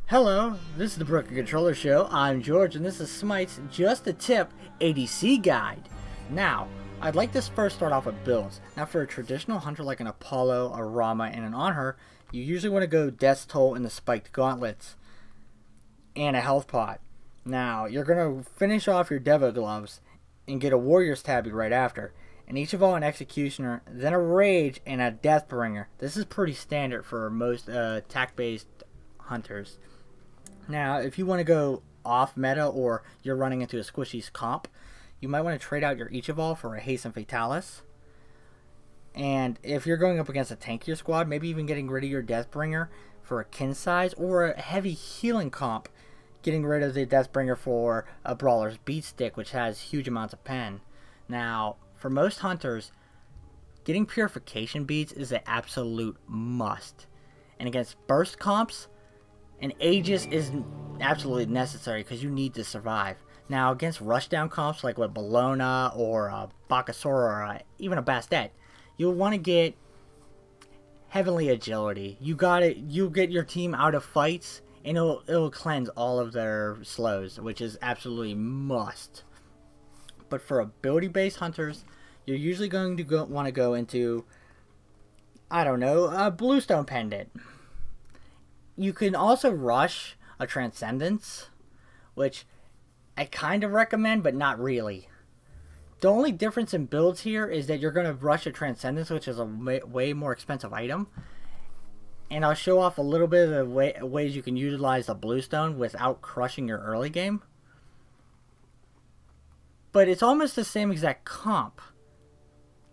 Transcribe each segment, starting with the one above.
Hello, this is the Broken Controller Show. I'm George, and this is Smite's Just a Tip ADC Guide. Now, I'd like to first start off with builds. Now, for a traditional hunter like an Apollo, a Rama, and an Anhur, you usually want to go Death's Toll in the spiked gauntlets and a health pot. Now, you're going to finish off your Devo gloves and get a Warrior's Tabby right after. And each of all an Executioner, then a Rage, and a Deathbringer. This is pretty standard for most attack-based hunters. Now, if you want to go off meta or you're running into a squishy comp, you might want to trade out your Each of All for a Hasten Fatalis. And if you're going up against a tankier squad, maybe even getting rid of your Deathbringer for a kin size or a heavy healing comp, getting rid of the Deathbringer for a Brawler's Beat Stick, which has huge amounts of pen. Now, for most hunters, getting Purification Beads is an absolute must. And against burst comps, an Aegis is absolutely necessary because you need to survive. Now, against rushdown comps like with Bellona or a Bakasura or even a Bastet, you'll want to get Heavenly Agility. You'll get your team out of fights, and it'll cleanse all of their slows, which is absolutely must. But for ability-based hunters, you're usually going to want to go into, I don't know, a Bluestone Pendant. You can also rush a Transcendence, which I kind of recommend, but not really. The only difference in builds here is that you're going to rush a Transcendence, which is a way more expensive item. And I'll show off a little bit of the ways you can utilize the Bluestone without crushing your early game. But it's almost the same exact comp.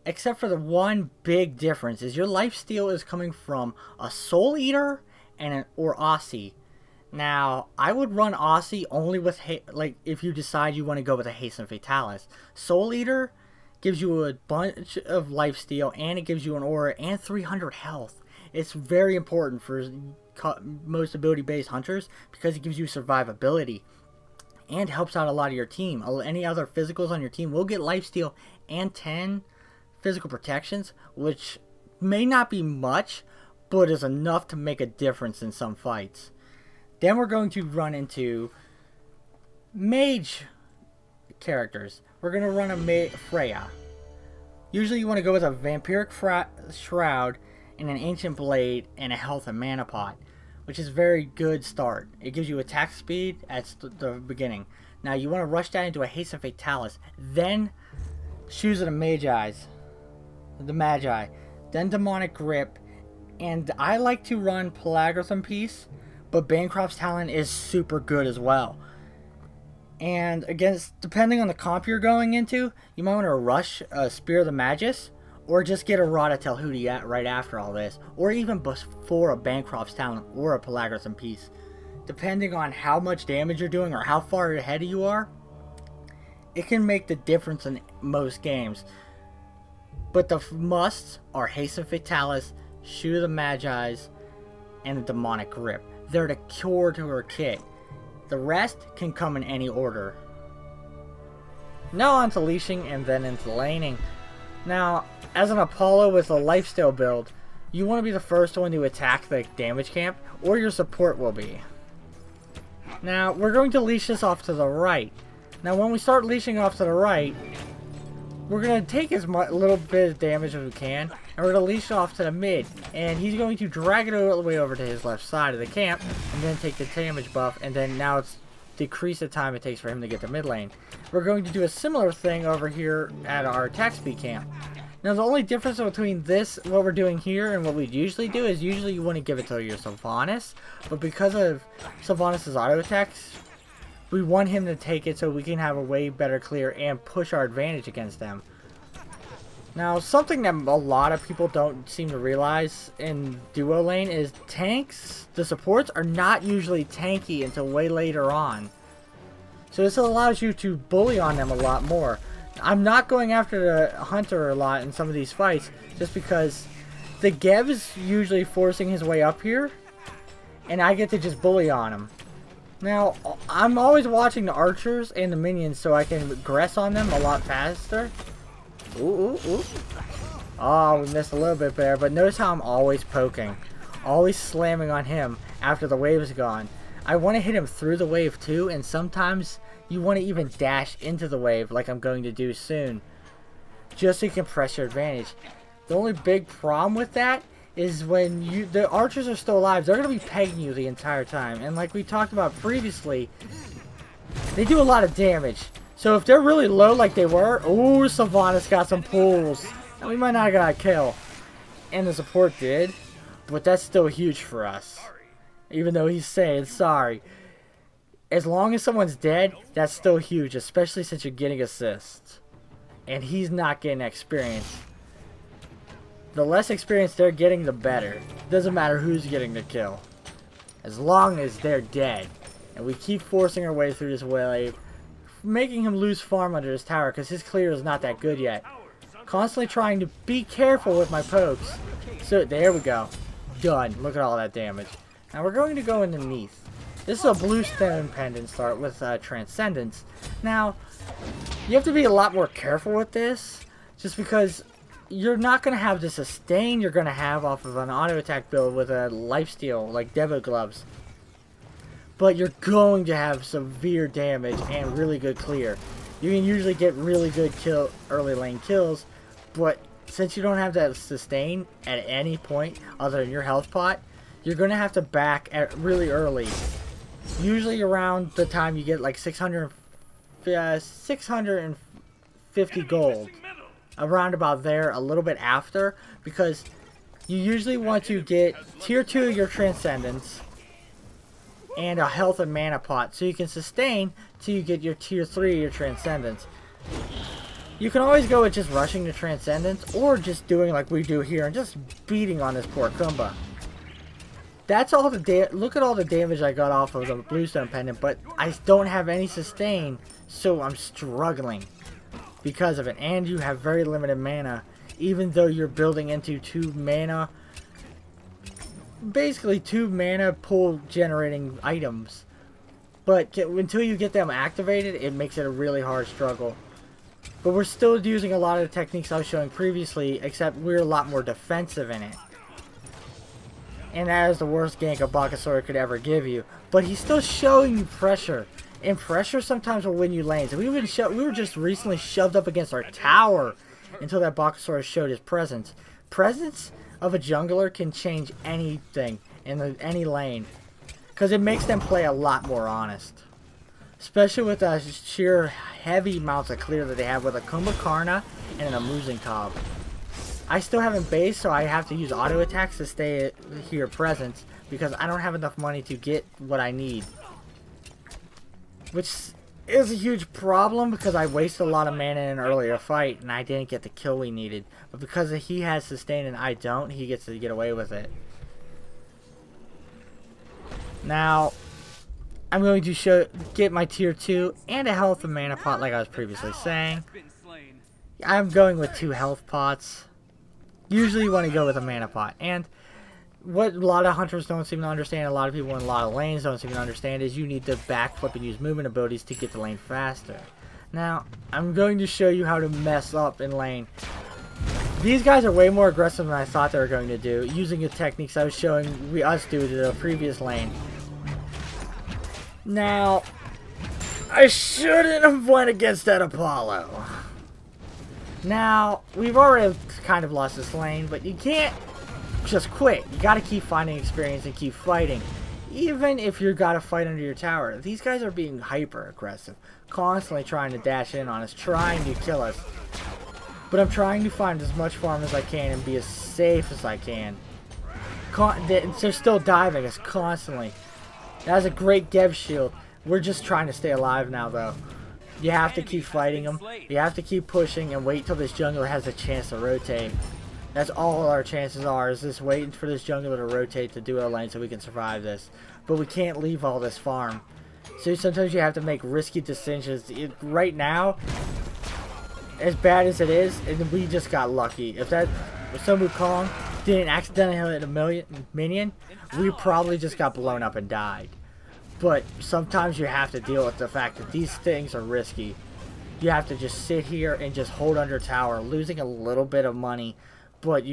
Except for the one big difference is your lifesteal is coming from a Soul Eater or Aussie. Now, I would run Aussie only with, like, if you decide you want to go with a Hasten Fatalis. Soul Eater gives you a bunch of lifesteal, and it gives you an aura and 300 health. It's very important for most ability-based hunters because it gives you survivability and helps out a lot of your team. Any other physicals on your team will get lifesteal and 10 physical protections, which may not be much, but is enough to make a difference in some fights. Then we're going to run into mage characters. We're going to run a Freya. Usually you want to go with a Vampiric Shroud and an Ancient Blade and a health and mana pot, which is a very good start. It gives you attack speed at the beginning. Now you want to rush that into a Hasten Fatalis, then Shoes of the Magi, then Demonic Grip, and I like to run Pelargonium Piece, but Bancroft's Talon is super good as well. And depending on the comp you're going into, you might want to rush Spear of the Magus, or just get a Rada Telhudi right after all this, or even before a Bancroft's Talon or a Pelargonium Piece. Depending on how much damage you're doing or how far ahead you are, it can make the difference in most games. But the musts are Hasten Fatalis, Shoe of the Magi, and the Demonic Grip. They're the core to her kit. The rest can come in any order. Now on to leashing and then into laning. Now, as an Apollo with a lifesteal build, you want to be the first one to attack the damage camp, or your support will be. Now, we're going to leash this off to the right. Now, when we start leashing off to the right, we're going to take as little bit of damage as we can, and we're going to leash off to the mid, and he's going to drag it all the way over to his left side of the camp, and then take the damage buff, and then now it's decrease the time it takes for him to get to mid lane. We're going to do a similar thing over here at our attack speed camp. Now the only difference between what we're doing here, and what we usually do is usually you want to give it to your Sylvanas, but because of Sylvanas' auto attacks, we want him to take it so we can have a way better clear and push our advantage against them. Now, something that a lot of people don't seem to realize in duo lane is tanks, the supports, are not usually tanky until way later on. So this allows you to bully on them a lot more. I'm not going after the hunter a lot in some of these fights just because the Geb is usually forcing his way up here, and I get to just bully on him. Now, I'm always watching the archers and the minions so I can aggress on them a lot faster. Ooh. Oh, we missed a little bit there, but notice how I'm always poking. Always slamming on him after the wave is gone. I want to hit him through the wave too, and sometimes you want to even dash into the wave like I'm going to do soon, just so you can press your advantage. The only big problem with that is when the archers are still alive, they're going to be pegging you the entire time. And like we talked about previously, they do a lot of damage. So if they're really low like they were, ooh, Sylvanas got some pulls. And we might not have got a kill. And the support did, but that's still huge for us. Even though he's saying sorry. As long as someone's dead, that's still huge, especially since you're getting assists. And he's not getting experience. The less experience they're getting, the better. Doesn't matter who's getting the kill. As long as they're dead. And we keep forcing our way through this wave, making him lose farm under his tower because his clear is not that good yet. Constantly trying to be careful with my pokes. So, there we go. Done. Look at all that damage. Now we're going to go underneath. This is a blue stone pendant start with Transcendence. Now, you have to be a lot more careful with this, just because you're not going to have the sustain you're going to have off of an auto attack build with a lifesteal like Devo Gloves. But you're going to have severe damage and really good clear. You can usually get really good early lane kills, but since you don't have that sustain at any point other than your health pot, you're going to have to back at really early. Usually around the time you get like 650 gold. Around about there, a little bit after, because you usually want to get tier 2 of your Transcendence and a health and mana pot so you can sustain till you get your tier 3 of your Transcendence. You can always go with just rushing the Transcendence or just doing like we do here and just beating on this poor Kumba. That's all the look at all the damage I got off of the Bluestone Pendant, but I don't have any sustain, so I'm struggling because of it. And you have very limited mana, even though you're building into 2 mana, basically 2 mana pool generating items. But until you get them activated, it makes it a really hard struggle. But we're still using a lot of the techniques I was showing previously, except we're a lot more defensive in it. And that is the worst gank a Bakasura could ever give you. But he's still showing you pressure. And pressure sometimes will win you lanes. And we were just recently shoved up against our tower until that Bakasura showed his presence. Presence of a jungler can change anything in any lane. Because it makes them play a lot more honest. Especially with the sheer heavy amounts of clear that they have with a Kumbhakarna and an Amusing Cob. I still haven't based, so I have to use auto attacks to stay here presence because I don't have enough money to get what I need. Which is a huge problem because I wasted a lot of mana in an earlier fight and I didn't get the kill we needed. But because he has sustain and I don't, he gets to get away with it. Now, I'm going to get my tier 2 and a health and mana pot like I was previously saying. I'm going with 2 health pots. Usually you want to go with a mana pot. And what a lot of hunters don't seem to understand, a lot of people in a lot of lanes don't seem to understand, is you need to backflip and use movement abilities to get the lane faster. Now, I'm going to show you how to mess up in lane. These guys are way more aggressive than I thought they were going to do, using the techniques I was showing us do to the previous lane. Now, I shouldn't have went against that Apollo. Now, we've already kind of lost this lane, but you can't just quit. You gotta keep finding experience and keep fighting. Even if you gotta fight under your tower. These guys are being hyper aggressive. Constantly trying to dash in on us, trying to kill us. But I'm trying to find as much farm as I can and be as safe as I can. They're still diving us constantly. That's a great Gev shield. We're just trying to stay alive now though. You have to keep fighting them. You have to keep pushing and wait till this jungler has a chance to rotate. That's all our chances are, is just waiting for this jungler to rotate to do a lane so we can survive this. But we can't leave all this farm. So sometimes you have to make risky decisions. Right now, as bad as it is, we just got lucky. If Sun Wukong didn't accidentally hit a minion, we probably just got blown up and died. But sometimes you have to deal with the fact that these things are risky. You have to just sit here and just hold under tower, losing a little bit of money, but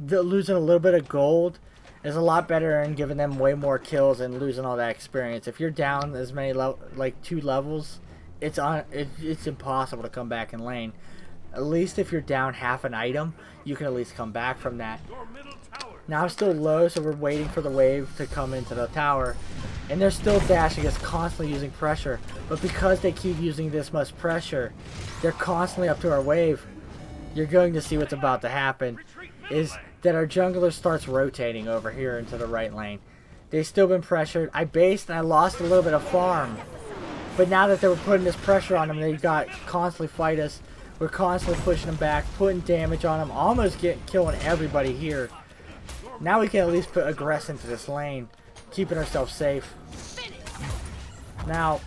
losing a little bit of gold is a lot better in giving them way more kills and losing all that experience. If you're down as many like 2 levels, it's impossible to come back in lane. At least if you're down half an item, you can at least come back from that. Now I'm still low, so we're waiting for the wave to come into the tower. And they're still dashing us, constantly using pressure. But because they keep using this much pressure, they're constantly up to our wave. You're going to see what's about to happen. Is that our jungler starts rotating over here into the right lane. They've still been pressured. I based and I lost a little bit of farm. But now that they were putting this pressure on them, they got constantly fight us. We're constantly pushing them back, putting damage on them, almost killing everybody here. Now we can at least put aggress into this lane, keeping ourselves safe. Now,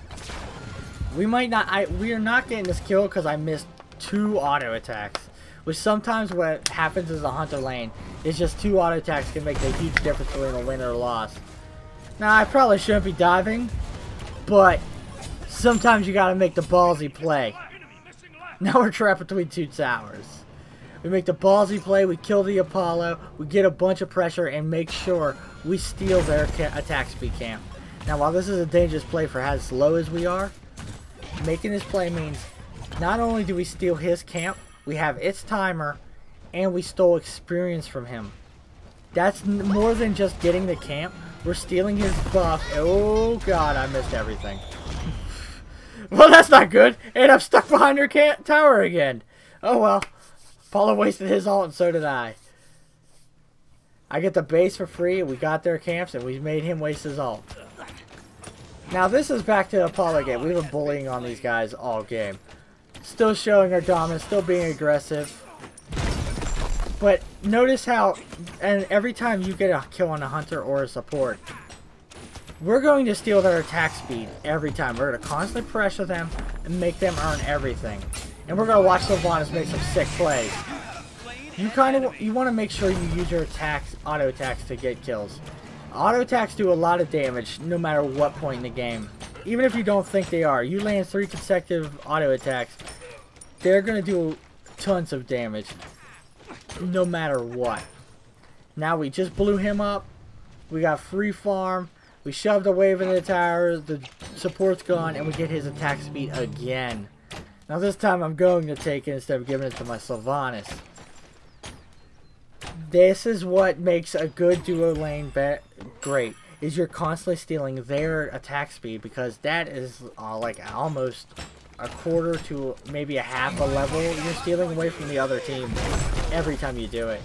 we are not getting this kill because I missed 2 auto attacks. Which sometimes what happens is the hunter lane is just 2 auto attacks can make a huge difference between a win or a loss. Now I probably shouldn't be diving, but sometimes you gotta make the ballsy play. Now we're trapped between 2 towers. We make the ballsy play, we kill the Apollo, we get a bunch of pressure and make sure we steal their attack speed camp. Now while this is a dangerous play for as low as we are, making this play means not only do we steal his camp, we have its timer, and we stole experience from him. That's more than just getting the camp. We're stealing his buff. Oh god, I missed everything. Well, that's not good. And I'm stuck behind her tower again. Oh well. Apollo wasted his ult and so did I. I get the base for free. We got their camps and we made him waste his ult. Now this is back to the Apollo game. We've been bullying on these guys all game. Still showing our dominance, still being aggressive. But notice how, and every time you get a kill on a hunter or a support, we're going to steal their attack speed every time. We're going to constantly pressure them and make them earn everything. And we're going to watch Sylvanas make some sick plays. You want to make sure you use your attacks, auto attacks to get kills. Auto attacks do a lot of damage no matter what point in the game. Even if you don't think they are. You land 3 consecutive auto attacks, they're going to do tons of damage no matter what. Now we just blew him up. We got free farm. We shoved a wave into the tower. The support's gone and we get his attack speed again. Now this time I'm going to take it instead of giving it to my Sylvanas. This is what makes a good duo lane great. Is you're constantly stealing their attack speed, because that is like almost a quarter to maybe a half a level you're stealing away from the other team every time you do it.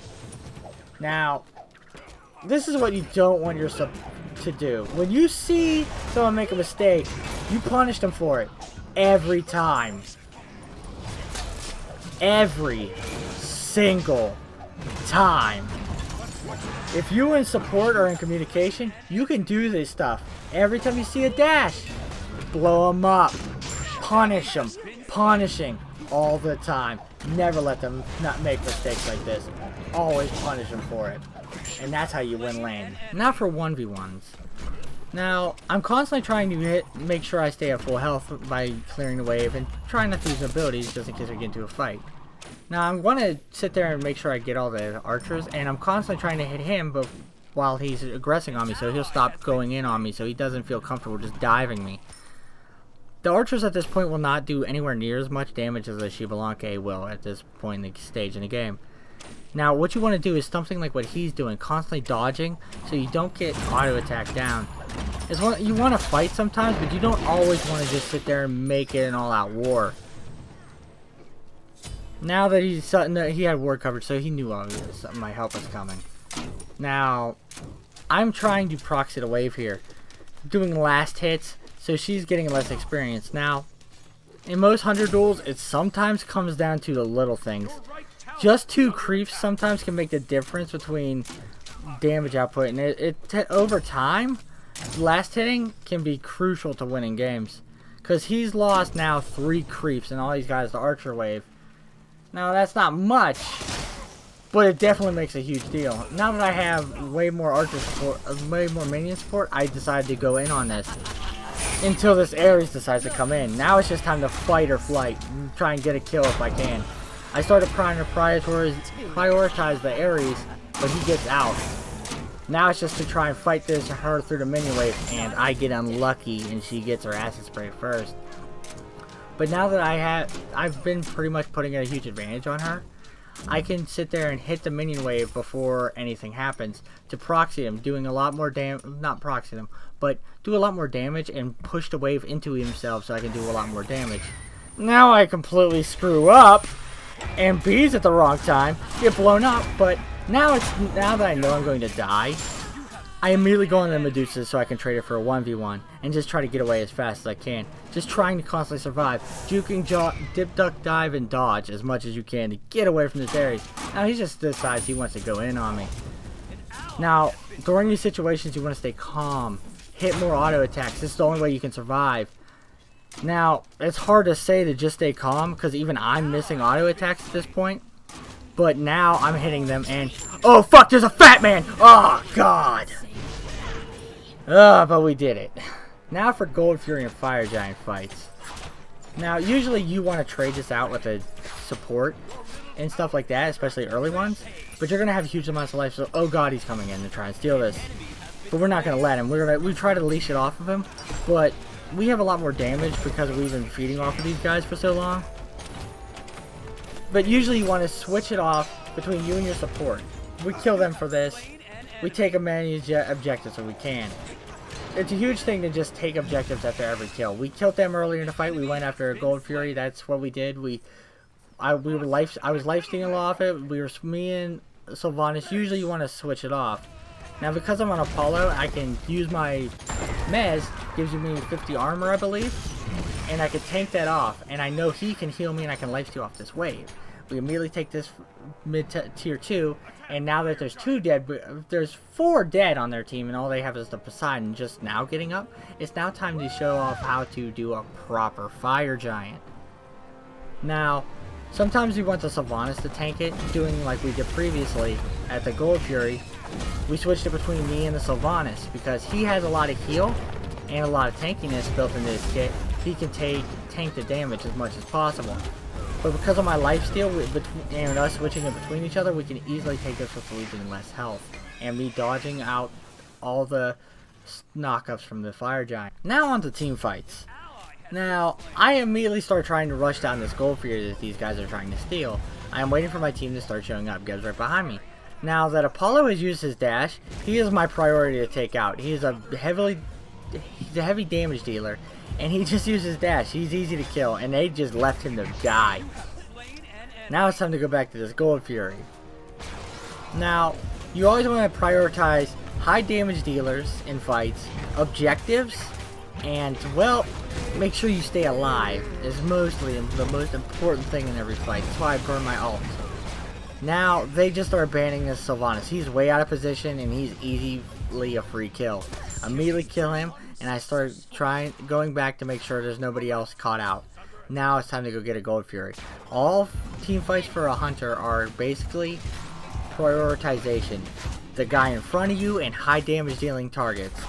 Now, this is what you don't want your sub to do. When you see someone make a mistake, you punish them for it every time. Every single time. If you in support or in communication, you can do this stuff. Every time you see a dash, blow them up, punish them, punishing all the time. Never let them not make mistakes like this. Always punish them for it. And that's how you win lane. Now for 1v1s. Now, I'm constantly trying to make sure I stay at full health by clearing the wave and trying not to use abilities just in case I get into a fight. Now, I'm going to sit there and make sure I get all the archers, and I'm constantly trying to hit him but while he's aggressing on me, so he'll stop going in on me so he doesn't feel comfortable just diving me. The archers at this point will not do anywhere near as much damage as the Shivalanke will at this point in the stage in the game. Now, what you want to do is something like what he's doing, constantly dodging, so you don't get auto attack down. You want to fight sometimes, but you don't always want to just sit there and make it an all-out war. Now that he had ward coverage, so he knew my help was coming. Now, I'm trying to proxy the wave here, doing last hits, so she's getting less experience. Now, in most 100 duels, it sometimes comes down to the little things. Just 2 creeps sometimes can make the difference between damage output, and over time, last hitting can be crucial to winning games. Because he's lost now 3 creeps and all these guys the archer wave. Now that's not much, but it definitely makes a huge deal. Now that I have way more archer support, way more minion support, I decided to go in on this. Until this Ares decides to come in. Now it's just time to fight or flight and try and get a kill if I can. I started trying to prioritize the Ares, but he gets out. Now it's just to try and fight her through the minion wave, and I get unlucky and she gets her acid spray first. But now that I've been pretty much putting a huge advantage on her, I can sit there and hit the minion wave before anything happens to proxy them, doing a lot more not proxy them, but do a lot more damage and push the wave into himself so I can do a lot more damage. Now I completely screw up and B's at the wrong time, get blown up, but now that I know I'm going to die, I immediately go on the Medusa so I can trade it for a 1v1 and just try to get away as fast as I can. Just trying to constantly survive, juking, dip, duck, dive, and dodge as much as you can to get away from this area. Now he just decides he wants to go in on me. Now, during these situations you want to stay calm, hit more auto attacks. This is the only way you can survive. Now, it's hard to say to just stay calm because even I'm missing auto attacks at this point. But now I'm hitting them and... Oh fuck, there's a fat man! Oh god! But we did it. Now for Gold Fury and Fire Giant fights. Now, usually you want to trade this out with a support and stuff like that, especially early ones. But you're going to have huge amounts of life, so oh god, he's coming in to try and steal this. But we're not going to let him. We try to leash it off of him, but we have a lot more damage because we've been feeding off of these guys for so long. But usually you want to switch it off between you and your support. We kill them for this. We take as many objectives as we can. It's a huge thing to just take objectives after every kill. We killed them earlier in the fight. We went after a Gold Fury. That's what we did. I was lifestealing off it. Me and Sylvanas. Usually you want to switch it off. Now because I'm on Apollo, I can use my Mez. Gives me 50 armor, I believe. And I can tank that off, and I know he can heal me, and I can lifesteal off this wave. We immediately take this mid-tier 2, and now that there's 2 dead, there's 4 dead on their team, and all they have is the Poseidon just now getting up. It's now time to show off how to do a proper Fire Giant. Now, sometimes you want the Sylvanas to tank it, doing like we did previously at the Gold Fury. We switched it between me and the Sylvanas, because he has a lot of heal, and a lot of tankiness built into his kit. He can tank the damage as much as possible. But because of my lifesteal and us switching it between each other, we can easily take this with losing less health. And me dodging out all the knockups from the Fire Giant. Now on to team fights. Now, I immediately start trying to rush down this Gold Fury that these guys are trying to steal. I am waiting for my team to start showing up. Guys right behind me. Now that Apollo has used his dash, he is my priority to take out. He's a heavy damage dealer. And he just uses dash. He's easy to kill. And they just left him to die. Now it's time to go back to this Gold Fury. Now, you always want to prioritize high damage dealers in fights, objectives, and, well, make sure you stay alive is mostly the most important thing in every fight. That's why I burn my ult. Now, they just are abandoning this Sylvanas. He's way out of position, and he's easily a free kill. Immediately kill him. And I start going back to make sure there's nobody else caught out. Now it's time to go get a Gold Fury. All team fights for a hunter are basically prioritization. The guy in front of you and high damage dealing targets.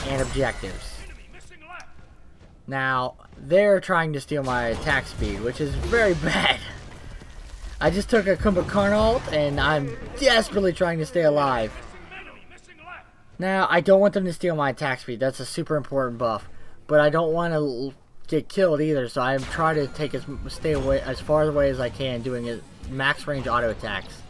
And objectives. Now, they're trying to steal my attack speed, which is very bad. I just took a Kumbhakarna ult and I'm desperately trying to stay alive. Now, I don't want them to steal my attack speed. That's a super important buff. But I don't want to get killed either, so I'm trying to stay away as far away as I can, doing max range auto attacks.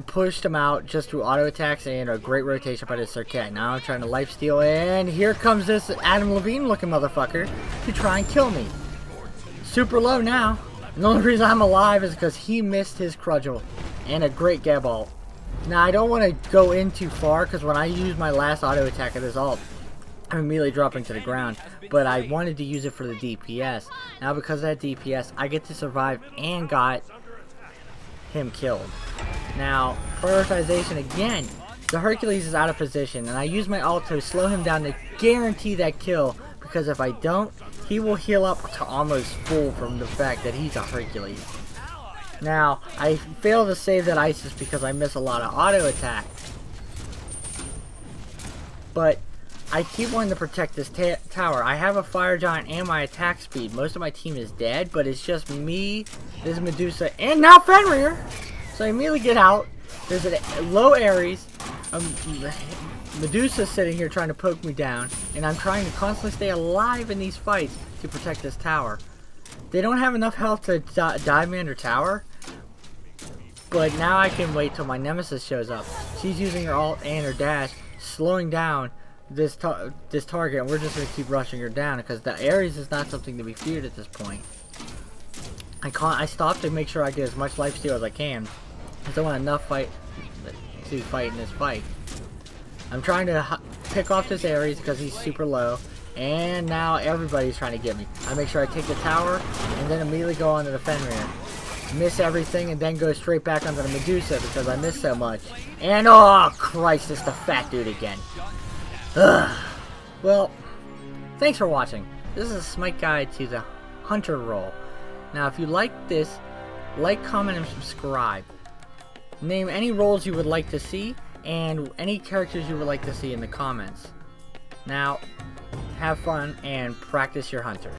Pushed them out just through auto attacks and a great rotation by the Circuit. Now I'm trying to lifesteal, and here comes this Adam Levine looking motherfucker to try and kill me. Super low now. And the only reason I'm alive is because he missed his Crudgel and a great Geb ult. Now, I don't want to go in too far, because when I use my last auto attack of this ult, I'm immediately dropping to the ground. But I wanted to use it for the DPS. Now, because of that DPS, I get to survive and got him killed. Now, prioritization again. The Hercules is out of position, and I use my ult to slow him down to guarantee that kill. Because if I don't, he will heal up to almost full from the fact that he's a Hercules. Now, I fail to save that Isis because I miss a lot of auto attack. But I keep wanting to protect this tower. I have a Fire Giant and my attack speed. Most of my team is dead, but it's just me, this Medusa, and now Fenrir. So I immediately get out, There's a low Ares. Medusa's sitting here trying to poke me down, and I'm trying to constantly stay alive in these fights to protect this tower. They don't have enough health to dive me under tower, but now I can wait till my nemesis shows up. She's using her ult and her dash, slowing down this target, and we're just going to keep rushing her down because the Ares is not something to be feared at this point. I stopped to make sure I get as much lifesteal as I can, because I want enough fight to fight in this fight. I'm trying to pick off this Ares because he's super low, and now everybody's trying to get me. I make sure I take the tower, and then immediately go on to the Fenrir. Miss everything, and then go straight back onto the Medusa because I missed so much. And oh Christ, it's the fat dude again. Ugh. Well, thanks for watching. This is a Smite guide to the Hunter role. Now, if you like this, like, comment, and subscribe. Name any roles you would like to see, and any characters you would like to see in the comments. Now, have fun and practice your Hunter.